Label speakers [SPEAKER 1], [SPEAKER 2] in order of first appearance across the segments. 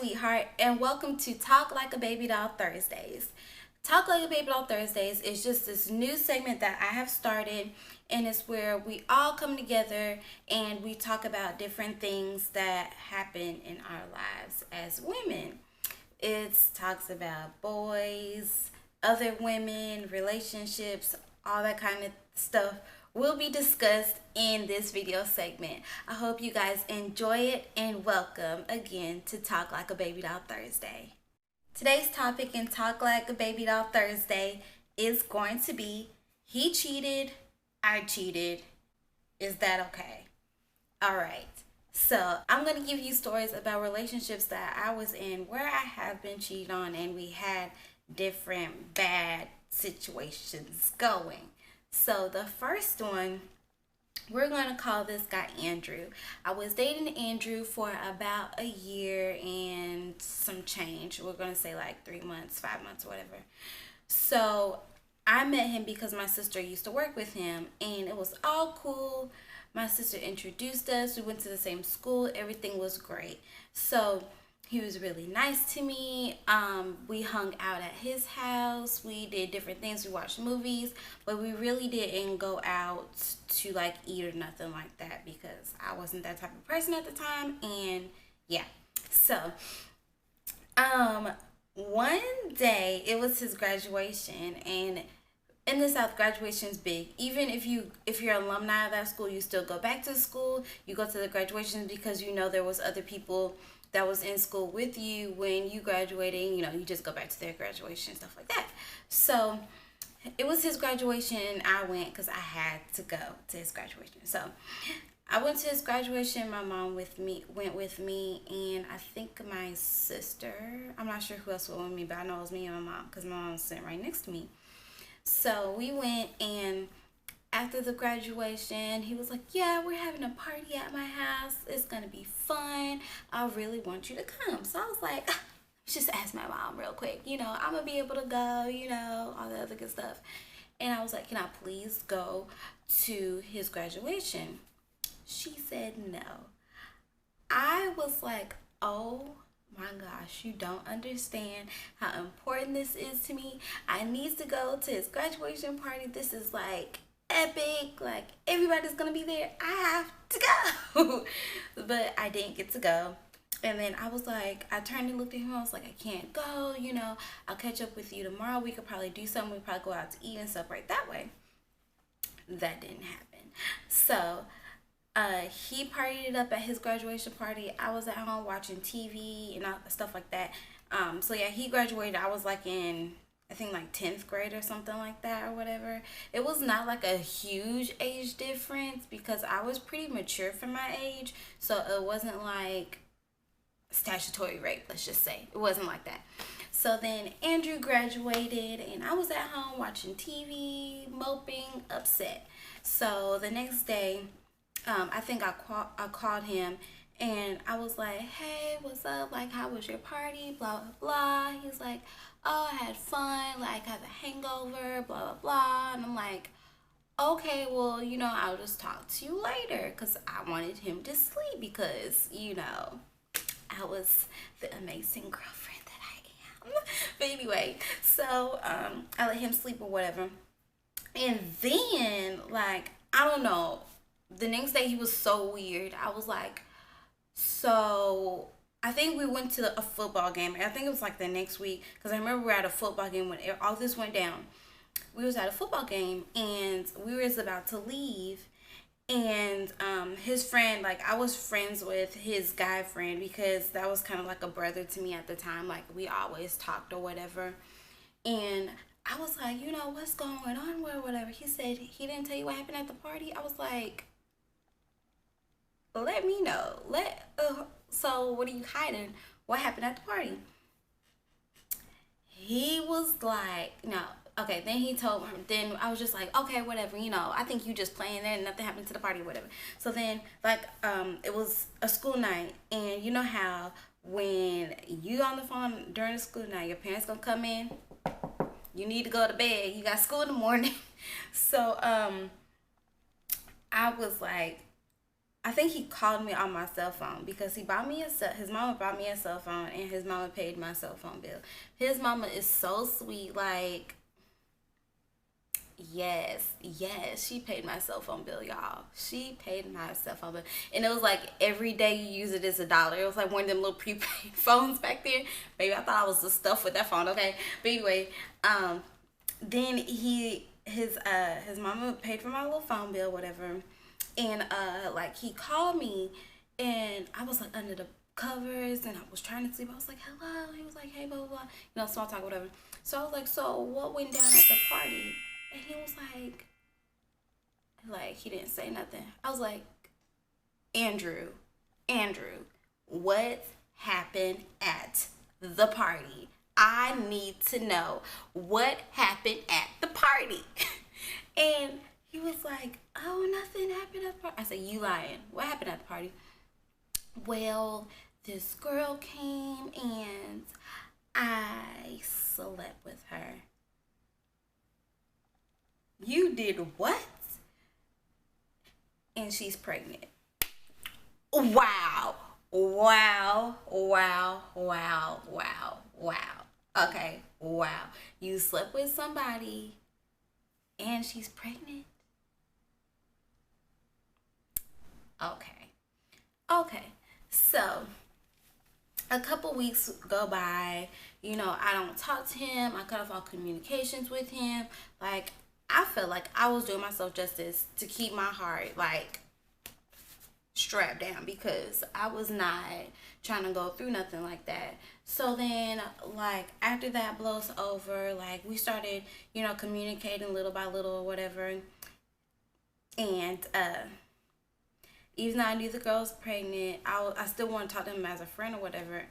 [SPEAKER 1] sweetheart, and welcome to Talk Like a Baby Doll Thursdays. Talk Like a Baby Doll Thursdays is just this new segment that I have started, and it's where we all come together and we talk about different things that happen in our lives as women. It talks about boys, other women, relationships, all that kind of stuff will be discussed in this video segment. I hope you guys enjoy it and welcome again to Talk Like a Baby Doll Thursday. Today's topic in Talk Like a Baby Doll Thursday is going to be he cheated, I cheated. Is that okay? All right. So, I'm going to give you stories about relationships that I was in where I have been cheated on and we had different bad situations going. So, the first one, we're going to call this guy Andrew. I was dating Andrew for about a year and some change. We're going to say like 3 months, 5 months, whatever. So, I met him because my sister used to work with him and it was all cool. My sister introduced us. We went to the same school. Everything was great. So he was really nice to me. We hung out at his house. We did different things. We watched movies, but we really didn't go out to like eat or nothing like that because I wasn't that type of person at the time. And yeah, so one day it was his graduation, and in the South, graduation is big. Even if you're alumni of that school, you still go back to the school. You go to the graduation because you know there was other people that was in school with you when you graduated. You know, you just go back to their graduation and stuff like that. So it was his graduation, and I went because I had to go to his graduation. So I went to his graduation. My mom went with me, and I think my sister. I'm not sure who else went with me, but I know it was me and my mom because my mom was sitting right next to me. So we went, and after the graduation, he was like, yeah, we're having a party at my house. It's going to be fun. I really want you to come. So I was like, just ask my mom real quick. You know, I'm going to be able to go, you know, all the other good stuff. And I was like, can I please go to his graduation? She said no. I was like, oh my gosh, you don't understand how important this is to me. I need to go to his graduation party. This is like epic. Like everybody's gonna be there. I have to go. But I didn't get to go. And then I was like, I turned and looked at him. I was like, I can't go. You know, I'll catch up with you tomorrow. We could probably do something. We'd probably go out to eat and separate that way. That didn't happen. So he partied it up at his graduation party. I was at home watching TV and stuff like that. So yeah, he graduated. I was like in, I think like 10th grade or something like that or whatever. It was not like a huge age difference because I was pretty mature for my age. So it wasn't like statutory rape, let's just say. It wasn't like that. So then Andrew graduated and I was at home watching TV, moping, upset. So the next day, I think I called him and I was like, hey, what's up? Like, how was your party? Blah, blah, blah. He's like, oh, I had fun. Like, I have a hangover, blah, blah, blah. And I'm like, okay, well, you know, I'll just talk to you later because I wanted him to sleep because, you know, I was the amazing girlfriend that I am. But anyway, so I let him sleep or whatever. And then, like, I don't know. The next day he was so weird. I was like, so I think we went to a football game. I think it was like the next week because I remember we were at a football game when all this went down. We was at a football game and we was about to leave, and his friend, like I was friends with his guy friend because that was kind of like a brother to me at the time. Like we always talked or whatever. And I was like, you know, what's going on or whatever. He said he didn't tell you what happened at the party. I was like, let me know. So what are you hiding? What happened at the party? He was like, no. Okay, then he told her. Then I was just like, okay, whatever. You know, I think you just playing that and nothing happened to the party or whatever. So then, like, it was a school night, and you know how when you on the phone during the school night, your parents gonna come in. You need to go to bed. You got school in the morning. So I was like, I think he called me on my cell phone because his mama bought me a cell phone and his mama paid my cell phone bill. His mama is so sweet. Like, yes, she paid my cell phone bill, y'all. She paid my cell phone bill. And it was like every day you use it as $1. It was like one of them little prepaid phones back then. Baby, I thought I was the stuff with that phone, okay? But anyway, then his mama paid for my little phone bill, whatever. And like he called me and I was like under the covers and I was trying to sleep. I was like, hello. He was like, hey, blah, blah, blah. You know, small talk, whatever. So I was like, so what went down at the party? And he was like he didn't say nothing. I was like, Andrew, what happened at the party? I need to know what happened at the party. And he was like, oh, nothing happened at the party. I said, you lying. What happened at the party? Well, this girl came and I slept with her. You did what? And she's pregnant. Wow. Okay, wow. You slept with somebody and she's pregnant? Okay. So, a couple weeks go by. You know, I don't talk to him. I cut off all communications with him. Like, I felt like I was doing myself justice to keep my heart, like, strapped down because I was not trying to go through nothing like that. So then, like, after that blows over, like, we started, you know, communicating little by little or whatever. And, even though I knew the girl was pregnant, I still want to talk to him as a friend or whatever.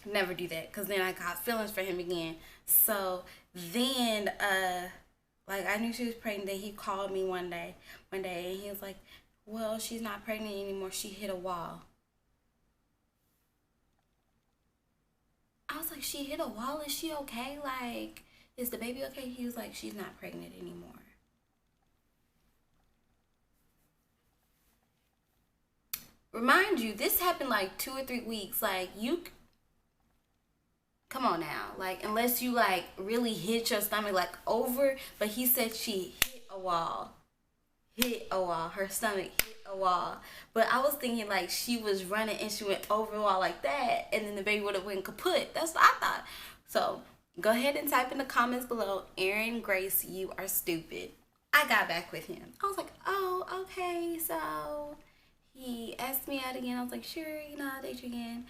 [SPEAKER 1] Never do that because then I got feelings for him again. So then, like, I knew she was pregnant. Then he called me one day, and he was like, well, she's not pregnant anymore. She hit a wall. I was like, she hit a wall? Is she okay? Like, is the baby okay? He was like, she's not pregnant anymore. Remind you, this happened like 2 or 3 weeks. Like, come on now. Like, unless you, like, really hit your stomach, like, over. But he said she hit a wall. Her stomach hit a wall. But I was thinking, like, she was running and she went over the wall like that. And then the baby would have went kaput. That's what I thought. So, go ahead and type in the comments below, Aaron Grace, you are stupid. I got back with him. I was like, oh, okay, so he asked me out again. I was like, sure, you know, I'll date you again.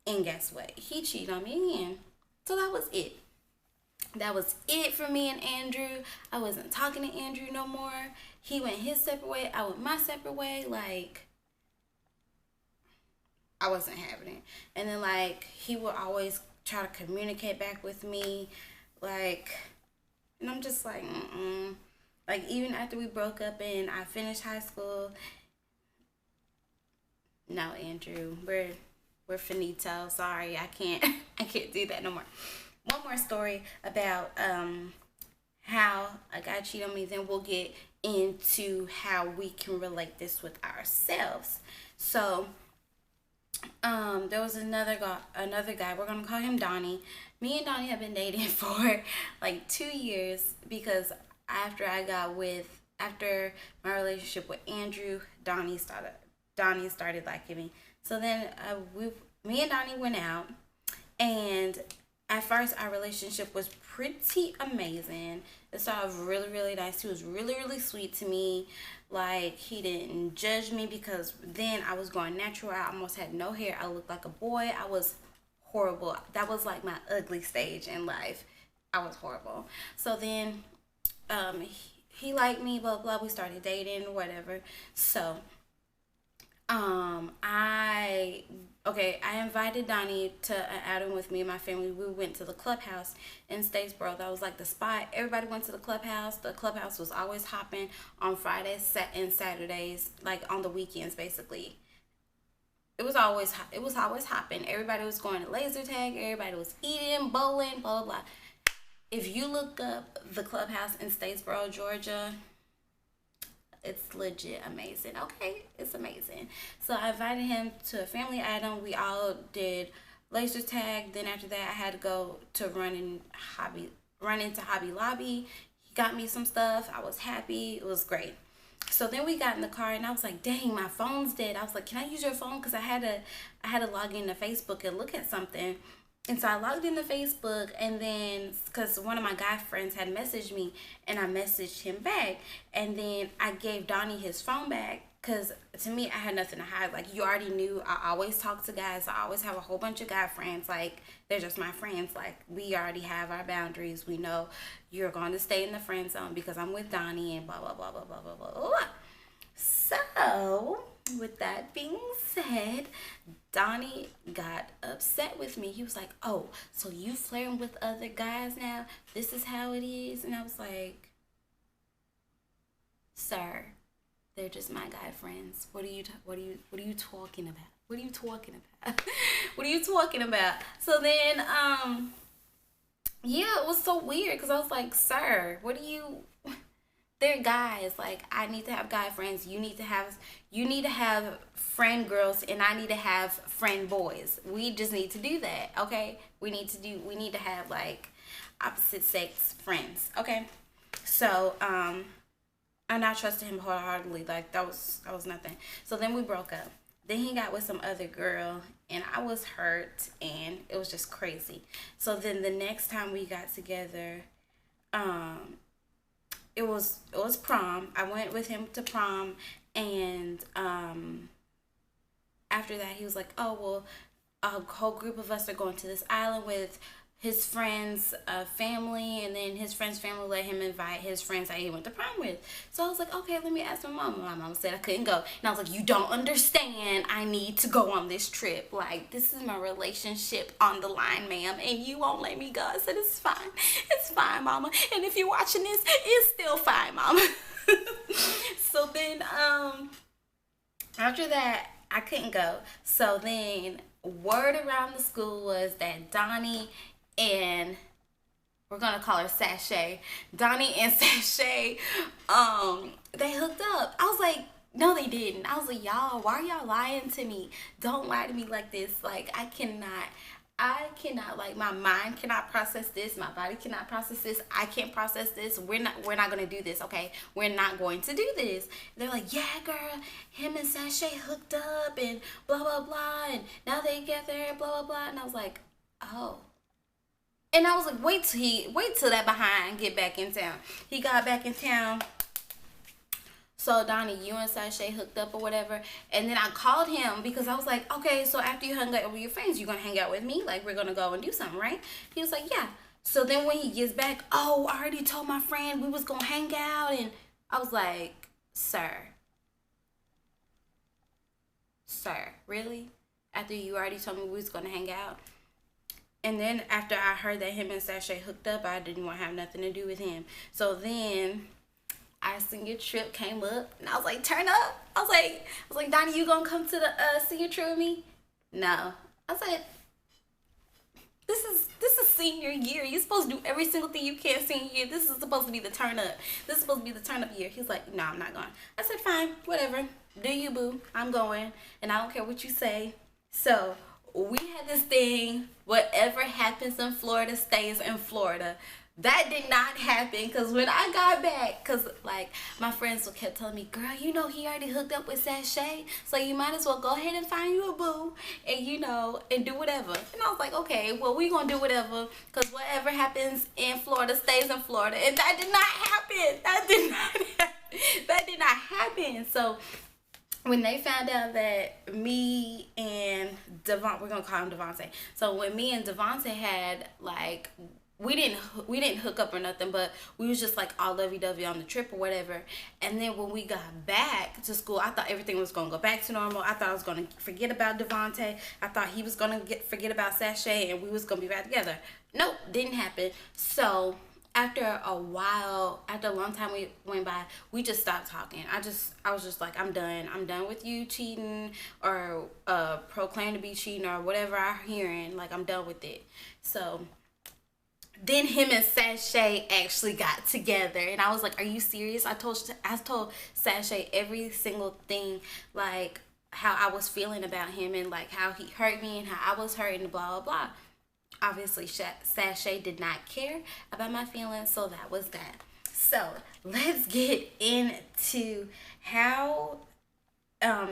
[SPEAKER 1] And guess what? He cheated on me again. So that was it. That was it for me and Andrew. I wasn't talking to Andrew no more. He went his separate way. I went my separate way. Like, I wasn't having it. And then, like, he would always try to communicate back with me. Like, and I'm just like, Like, even after we broke up and I finished high school, no, Andrew, we're finito. Sorry, I can't do that no more. One more story about how a guy cheated on me, then we'll get into how we can relate this with ourselves. So there was another guy, we're gonna call him Donnie. Me and Donnie have been dating for like 2 years because after my relationship with Andrew, Donnie started liking me. So then me and Donnie went out, and at first our relationship was pretty amazing. It started off really, really nice. He was really, really sweet to me. Like, he didn't judge me because then I was going natural. I almost had no hair. I looked like a boy. I was horrible. That was like my ugly stage in life. I was horrible. So then he liked me, blah, blah. We started dating, whatever. So I invited Donnie to an outing with me and my family. We went to the clubhouse in Statesboro. That was like the spot. Everybody went to the clubhouse. The clubhouse was always hopping on Fridays and Saturdays, like on the weekends, basically. It was always hopping. Everybody was going to laser tag. Everybody was eating, bowling, blah, blah, blah. If you look up the clubhouse in Statesboro, Georgia, It's legit amazing. Okay, it's amazing. So I invited him to a family item. We all did laser tag. Then after that, I had to go to run into Hobby Lobby. He got me some stuff. I was happy. It was great. So then we got in the car and I was like, dang, my phone's dead. I was like, can I use your phone? Because I had to log into Facebook and look at something. And so I logged into Facebook, and then because one of my guy friends had messaged me, and I messaged him back, and then I gave Donnie his phone back because to me I had nothing to hide. Like, you already knew I always talk to guys. I always have a whole bunch of guy friends. Like, they're just my friends. Like, we already have our boundaries. We know you're going to stay in the friend zone because I'm with Donnie and blah blah blah blah blah blah blah blah. So, with that being said, Donnie got upset with me. He was like, oh, so you flirting with other guys now? This is how it is? And I was like, sir, they're just my guy friends. What are you talking about? What are you talking about? What are you talking about? So then, yeah, it was so weird because I was like, sir, what do you... They're guys. Like, I need to have guy friends. You need to have friend girls, and I need to have friend boys. We just need to do that, okay? We need to have like opposite sex friends, okay? So, and I trusted him wholeheartedly. Like, that was nothing. So then we broke up. Then he got with some other girl, and I was hurt, and it was just crazy. So then the next time we got together, it was prom. I went with him to prom, and after that he was like, oh, well, a whole group of us are going to this island with his friend's family, and then his friend's family let him invite his friends that he went to prom with. So I was like, okay, let me ask my mom. My mom said I couldn't go, and I was like, you don't understand, I need to go on this trip. Like, this is my relationship on the line, ma'am, and you won't let me go. I said, it's fine, mama, and if you're watching this, it's still fine, mama. So then after that, I couldn't go. So then word around the school was that Donnie and, we're gonna call her Sashay, Donnie and Sashay, they hooked up. I was like, no, they didn't. I was like, y'all, why are y'all lying to me? Don't lie to me like this. Like, I cannot, like, my mind cannot process this. My body cannot process this. I can't process this. We're not gonna do this, okay? We're not going to do this. They're like, yeah, girl, him and Sashay hooked up and blah, blah, blah, and now they together, blah, blah, blah. And I was like, oh. And I was like, wait till that behind get back in town. He got back in town. So, Donnie, you and Sashay hooked up or whatever. And then I called him because I was like, okay, so after you hung out with your friends, you're going to hang out with me? Like, we're going to go and do something, right? He was like, yeah. So then when he gets back, oh, I already told my friend we was going to hang out. And I was like, sir, really? After you already told me we was going to hang out? And then after I heard that him and Sashay hooked up, I didn't want to have nothing to do with him. So then our senior trip came up, and I was like, turn up. I was like, Donnie, you gonna come to the senior trip with me? No. I said, this is senior year. You're supposed to do every single thing you can senior year. This is supposed to be the turn up. This is supposed to be the turn up year. He's like, no, I'm not going. I said, fine, whatever. Do you, boo? I'm going, and I don't care what you say. So we had this thing, whatever happens in Florida stays in Florida. That did not happen, because when I got back, because like my friends kept telling me, girl, you know he already hooked up with Sashay, so you might as well go ahead and find you a boo, and you know, and do whatever. And I was like, okay, well, we gonna do whatever, because whatever happens in Florida stays in Florida. And that did not happen. That did not happen. So when they found out that me and Devon, we're gonna call him Devontae. So when me and Devontae had, like, we didn't hook up or nothing, but we was just like all lovey-dovey on the trip or whatever. And then when we got back to school, I thought everything was gonna go back to normal. I thought I was gonna forget about Devontae. I thought he was gonna forget about Sashay, and we was gonna be back together. Nope, didn't happen. So after a while, after a long time we went by, we just stopped talking. I was just like, I'm done with you cheating or proclaim to be cheating or whatever I'm hearing. Like, I'm done with it. So Then him and Sashay actually got together, and I was like, "Are you serious?" I told Sashay every single thing, like how I was feeling about him, and like how he hurt me and how I was hurt, and blah blah blah. Obviously, Sashay did not care about my feelings, so that was that. So let's get into how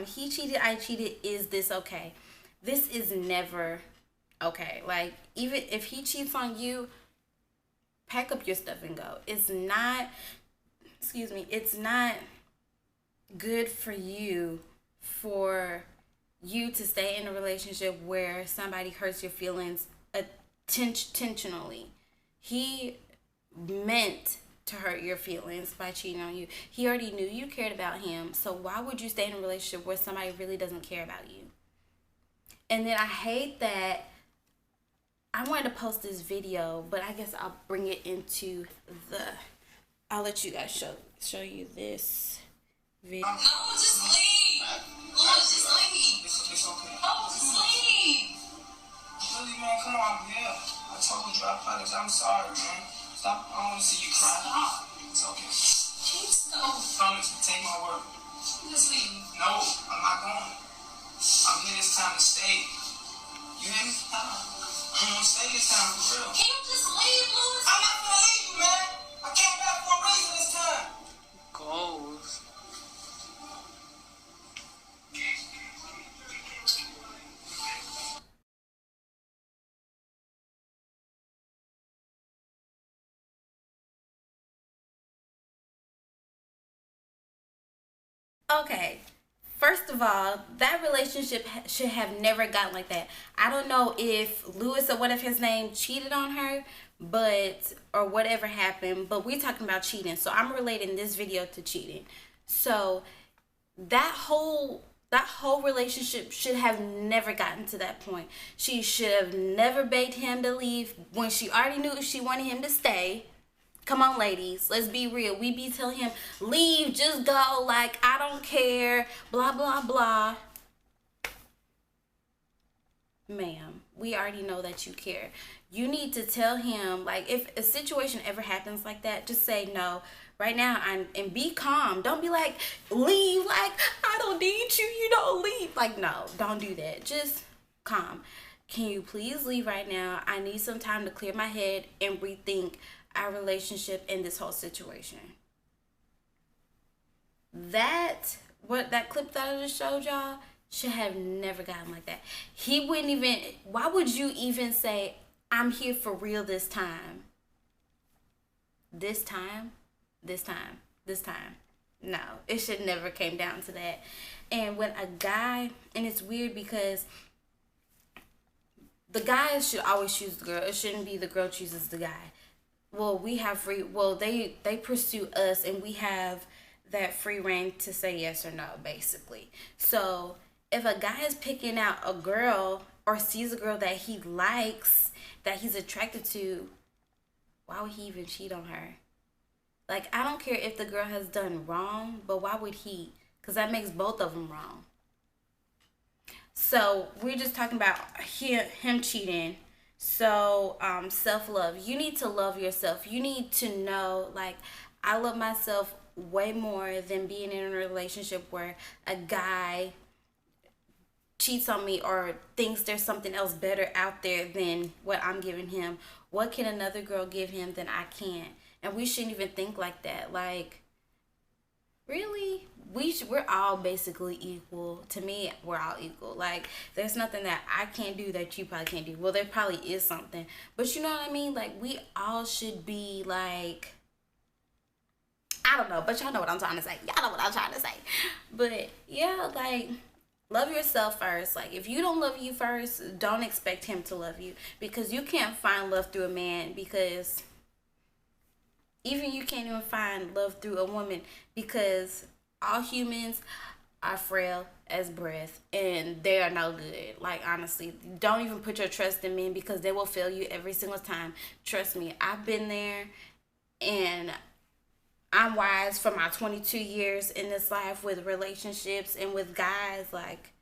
[SPEAKER 1] he cheated, I cheated. Is this okay? This is never okay. Like, even if he cheats on you, pack up your stuff and go. It's not, excuse me, it's not good for you to stay in a relationship where somebody hurts your feelings intentionally. He meant to hurt your feelings by cheating on you. He already knew you cared about him, so why would you stay in a relationship where somebody really doesn't care about you? And then I hate that I wanted to post this video, but I guess I'll bring it into the. I'll let you guys show you this video.
[SPEAKER 2] No, just leave. Lord, just leave. It's okay. Oh, just leave. Really, man, come on, yeah. I told you, I apologize. I'm sorry, man. Stop. I don't want to see you cry. Stop. It's okay. Please stop. Promise me, take my word. Just leave. No, I'm not going. I'm here this time to stay. You hear me? I'm gonna stay this time for real. Can you just leave, Louis? I'm not gonna leave you, man. I came back for a reason this time. Goals.
[SPEAKER 1] Okay, first of all, that relationship should have never gotten like that. I don't know if Lewis or whatever his name cheated on her, but or whatever happened, but we're talking about cheating. So I'm relating this video to cheating. So that whole relationship should have never gotten to that point. She should have never begged him to leave when she already knew she wanted him to stay. Come on, ladies, let's be real. We be telling him, leave, just go, like, I don't care, blah, blah, blah. Ma'am, we already know that you care. You need to tell him, like, if a situation ever happens like that, just say no. Right now, and be calm. Don't be like, leave, like, I don't need you, you don't leave. Like, no, don't do that. Just calm. Can you please leave right now? I need some time to clear my head and rethink our relationship in this whole situation. That clip that I just showed y'all should have never gotten like that. He wouldn't even, why would you even say, I'm here for real this time? This time? No, it should never came down to that. And when a guy, and it's weird because the guy should always choose the girl. It shouldn't be the girl chooses the guy. Well, we have free, well, they pursue us, and we have that free reign to say yes or no, basically. So if a guy is picking out a girl or sees a girl that he likes, that he's attracted to, why would he even cheat on her? Like, I don't care if the girl has done wrong, but why would he? Because that makes both of them wrong. So we're just talking about him cheating. So self-love. You need to love yourself. You need to know, like, I love myself way more than being in a relationship where a guy cheats on me or thinks there's something else better out there than what I'm giving him. What can another girl give him that I can't? And we shouldn't even think like that. Like, really? We're all basically equal. To me, we're all equal. Like, there's nothing that I can't do that you probably can't do. Well, there probably is something. But you know what I mean? Like, we all should be, like, I don't know. But y'all know what I'm trying to say. Y'all know what I'm trying to say. But, yeah, like, love yourself first. Like, if you don't love you first, don't expect him to love you. Because you can't find love through a man, because even you can't even find love through a woman, because all humans are frail as breath, and they are no good. Like, honestly, don't even put your trust in men, because they will fail you every single time. Trust me, I've been there, and I'm wise for my 22 years in this life with relationships and with guys. Like,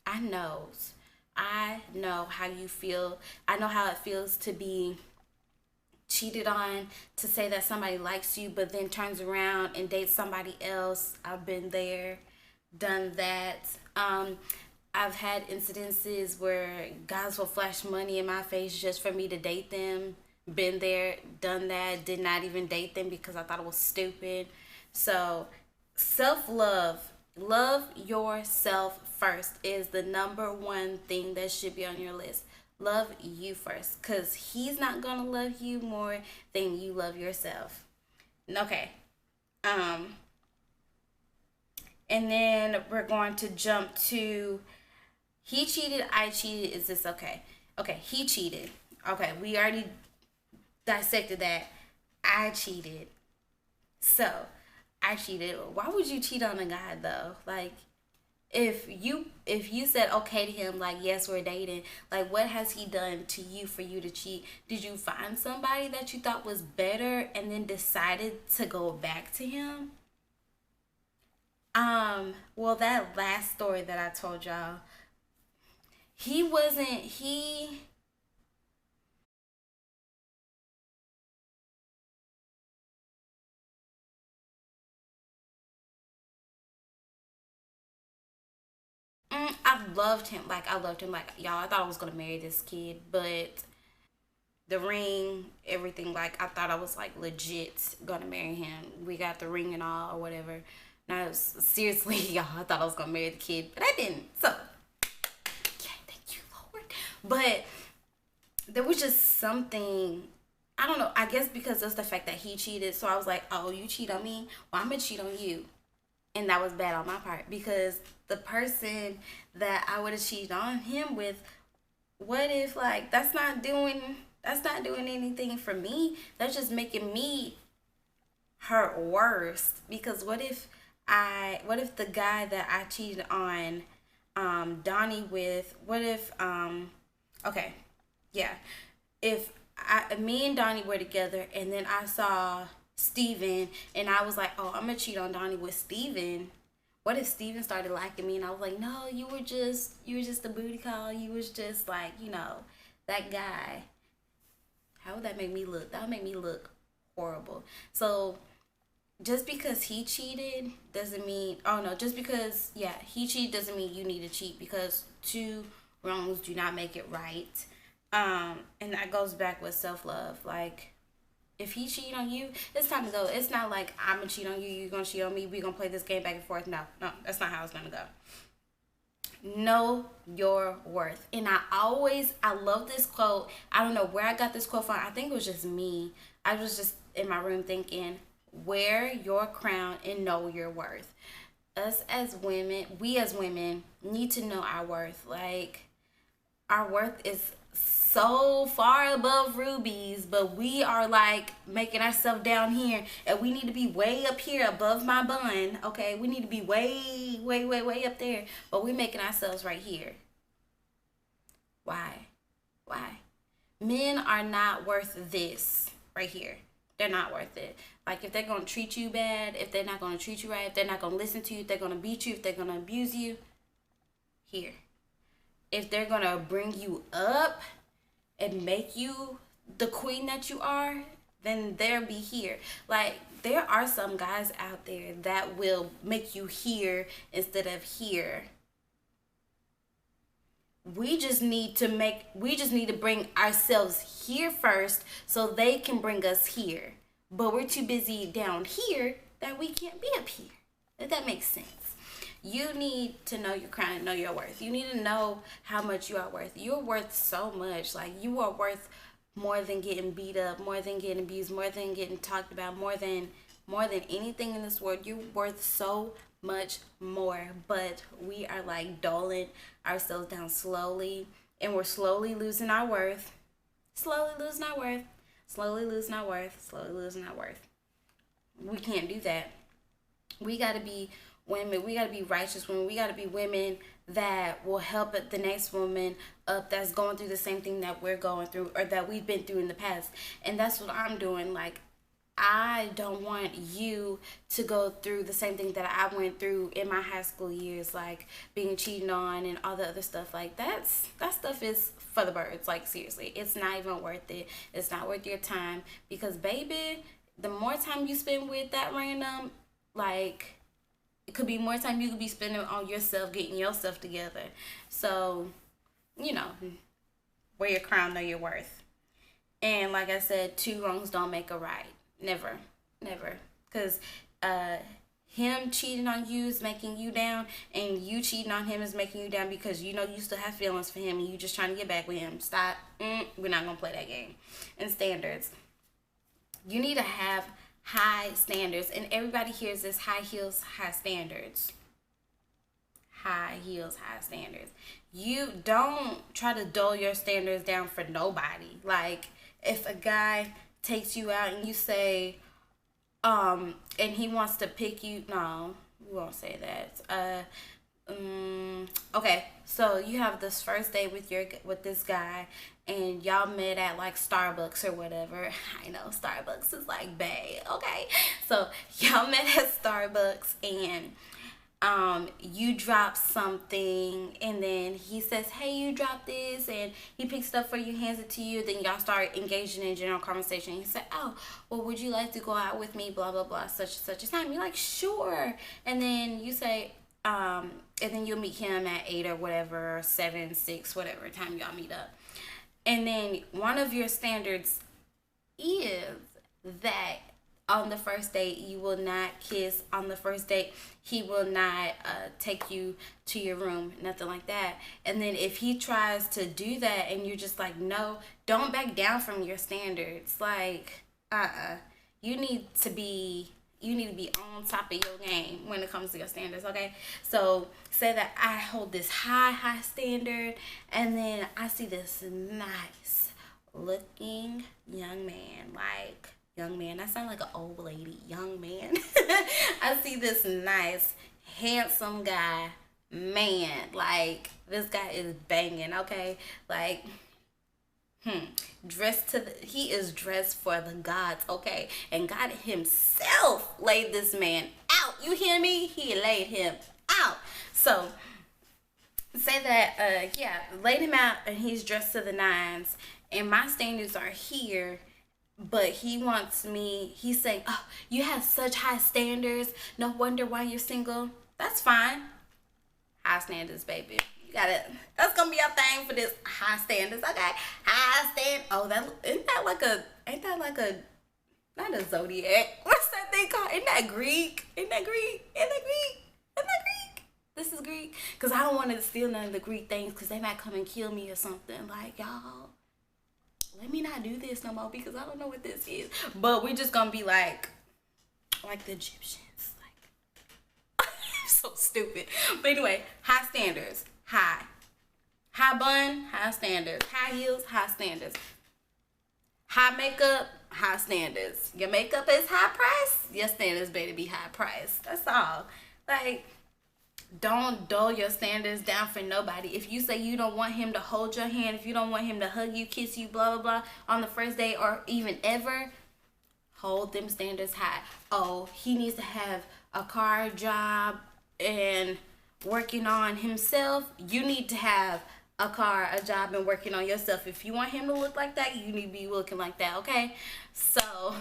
[SPEAKER 1] I know how you feel. I know how it feels to be cheated on to say that somebody likes you, but then turns around and dates somebody else. I've been there, done that. I've had incidences where guys will flash money in my face just for me to date them. Been there, done that, did not even date them because I thought it was stupid. So, self love, love yourself first is the number one thing that should be on your list. Love you first because he's not going to love you more than you love yourself. Okay. Um, and then we're going to jump to he cheated, I cheated. Is this okay? Okay, he cheated. Okay, we already dissected that. I cheated. So, I cheated. Why would you cheat on a guy though? Like, if you said okay to him, like yes, we're dating, like what has he done to you for you to cheat? Did you find somebody that you thought was better and then decided to go back to him? Well, that last story that I told y'all, he wasn't he I loved him. Like I loved him. Like y'all, I thought I was gonna marry this kid, but the ring, everything. Like I thought I was like legit gonna marry him. We got the ring and all or whatever. Now seriously, y'all, I thought I was gonna marry the kid, but I didn't. So yeah, thank you, Lord. But there was just something. I don't know. I guess because of the fact that he cheated, so I was like, "Oh, you cheat on me? Well, I'm gonna cheat on you." And that was bad on my part because the person that I would have cheated on him with, what if like that's not doing anything for me? That's just making me hurt worse. Because what if the guy that I cheated on Donnie with, what if okay, yeah, if me and Donnie were together and then I saw Steven and I was like, oh, I'm gonna cheat on Donnie with Steven. What if Steven started liking me and I was like, no, you were just a booty call. You was just like, that guy. How would that make me look? That would make me look horrible. So just because he cheated doesn't mean, oh no, just because he cheated doesn't mean you need to cheat, because two wrongs do not make it right. And that goes back with self-love. Like, if he cheat on you, it's time to go. It's not like I'm gonna cheat on you, you're gonna cheat on me, we're gonna play this game back and forth. No, no, that's not how it's gonna go. Know your worth. And I love this quote. I don't know where I got this quote from. I think it was just me. I was just in my room thinking, wear your crown and know your worth. Us as women, we as women need to know our worth. Like, our worth is so far above rubies, but we are like making ourselves down here, and we need to be way up here above my bun. Okay, we need to be way, way, way, way up there, but we're making ourselves right here. Why? Why? Men are not worth this right here. They're not worth it. Like, if they're gonna treat you bad, if they're not gonna treat you right, if they're not gonna listen to you, if they're gonna beat you, if they're gonna abuse you, here. If they're gonna bring you up and make you the queen that you are, then they'll be here. Like, there are some guys out there that will make you here instead of here. We just need to bring ourselves here first so they can bring us here. But we're too busy down here that we can't be up here. If that makes sense. You need to know your crown and know your worth. You need to know how much you are worth. You're worth so much. Like, you are worth more than getting beat up, more than getting abused, more than getting talked about, more than anything in this world. You're worth so much more. But we are like doling ourselves down slowly, and we're slowly losing our worth. Slowly losing our worth. Slowly losing our worth. Slowly losing our worth. We can't do that. We got to be women. We got to be righteous women. We got to be women that will help the next woman up that's going through the same thing that we're going through or that we've been through in the past. And that's what I'm doing. Like, I don't want you to go through the same thing that I went through in my high school years, like being cheated on and all the other stuff. Like that stuff is for the birds. Like seriously, it's not even worth it. It's not worth your time because baby, the more time you spend with that random, like it could be more time you could be spending on yourself, getting yourself together. So, you know, wear your crown, know your worth. And like I said, two wrongs don't make a right. Never, never. Because him cheating on you is making you down, and you cheating on him is making you down because you know you still have feelings for him and you just trying to get back with him. Stop. We're not going to play that game. And standards. You need to have high standards. And everybody hears this: high heels, high standards. High heels, high standards. You don't try to dull your standards down for nobody. Like, if a guy takes you out and you say, and he wants to pick you, no, we won't say that. Okay, so you have this first date with this guy, and y'all met at like Starbucks or whatever. I know Starbucks is like bae. Okay, so y'all met at Starbucks, and you drop something, and then he says, hey, you dropped this, and he picks it up for you, hands it to you. Then y'all start engaging in general conversation. He said, oh, well, would you like to go out with me, blah blah blah, such and such a time. You're like, sure. And then you say, and then you'll meet him at 8 or whatever, or 7, 6, whatever time y'all meet up. And then one of your standards is that on the first date you will not kiss. On the first date he will not take you to your room, nothing like that. And then if he tries to do that and you're just like, no, don't back down from your standards. Like you need to be on top of your game when it comes to your standards. Okay, so say that I hold this high standard, and then I see this nice looking young man, like young man, I sound like an old lady, young man. I see this nice, handsome guy, man, like this guy is banging, okay? Like, he is dressed for the gods, okay? And God himself laid this man out. You hear me? He laid him out. So, say that, laid him out and he's dressed to the nines, and my standards are here. But he wants me, he's saying, oh, you have such high standards. No wonder why you're single. That's fine. High standards, baby. You got it. That's going to be our thing for this high standards. Okay. High standards. Oh, ain't that like a, not a zodiac. What's that thing called? Isn't that Greek? This is Greek. Because I don't want to steal none of the Greek things because they might come and kill me or something. Like, y'all, let me not do this no more because I don't know what this is. But we're just gonna be like the Egyptians. Like, so stupid. But anyway, high standards. High bun, high standards. High heels, high standards. High makeup, high standards. Your makeup is high price, your standards better be high price. That's all. Like, don't dull your standards down for nobody. If you say you don't want him to hold your hand, if you don't want him to hug you, kiss you, blah, blah, blah, on the first date or even ever, hold them standards high. Oh, he needs to have a car, job, and working on himself. You need to have a car, a job, and working on yourself. If you want him to look like that, you need to be looking like that, okay? So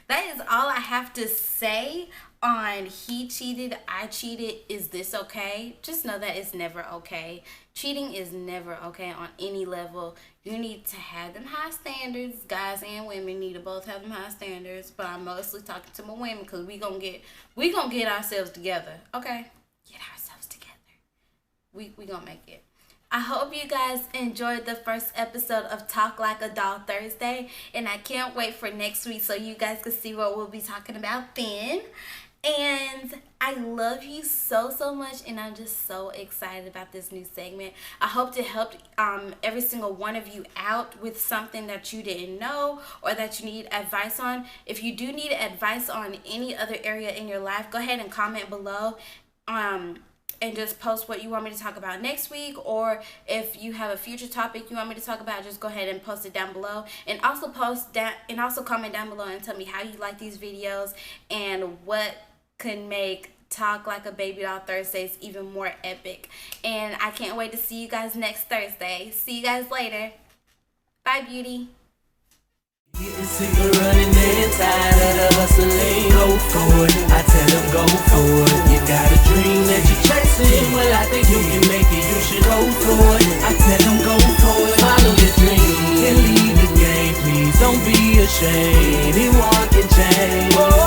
[SPEAKER 1] that is all I have to say on he cheated, I cheated, is this okay? Just know that it's never okay. Cheating is never okay on any level. You need to have them high standards. Guys and women need to both have them high standards. But I'm mostly talking to my women because we gonna get ourselves together. Okay? Get ourselves together. We gonna make it. I hope you guys enjoyed the first episode of Talk Like a Doll Thursday. And I can't wait for next week so you guys can see what we'll be talking about then. And I love you so much, and I'm just so excited about this new segment. I hope to help every single one of you out with something that you didn't know or that you need advice on. If you do need advice on any other area in your life, go ahead and comment below. and just post what you want me to talk about next week, or if you have a future topic you want me to talk about, just go ahead and post it down below. And also comment down below and tell me how you like these videos and what could make Talk Like a Baby Doll Thursdays even more epic. And I can't wait to see you guys next Thursday. See you guys later. Bye, beauty.
[SPEAKER 2] Getting sick of running and tired of the hustling. Go for it, I tell them go for it. You got a dream that you're chasing, well I think you can make it, you should go for it. I tell them go for it, follow your dream and leave the game, please don't be ashamed. It walk and change.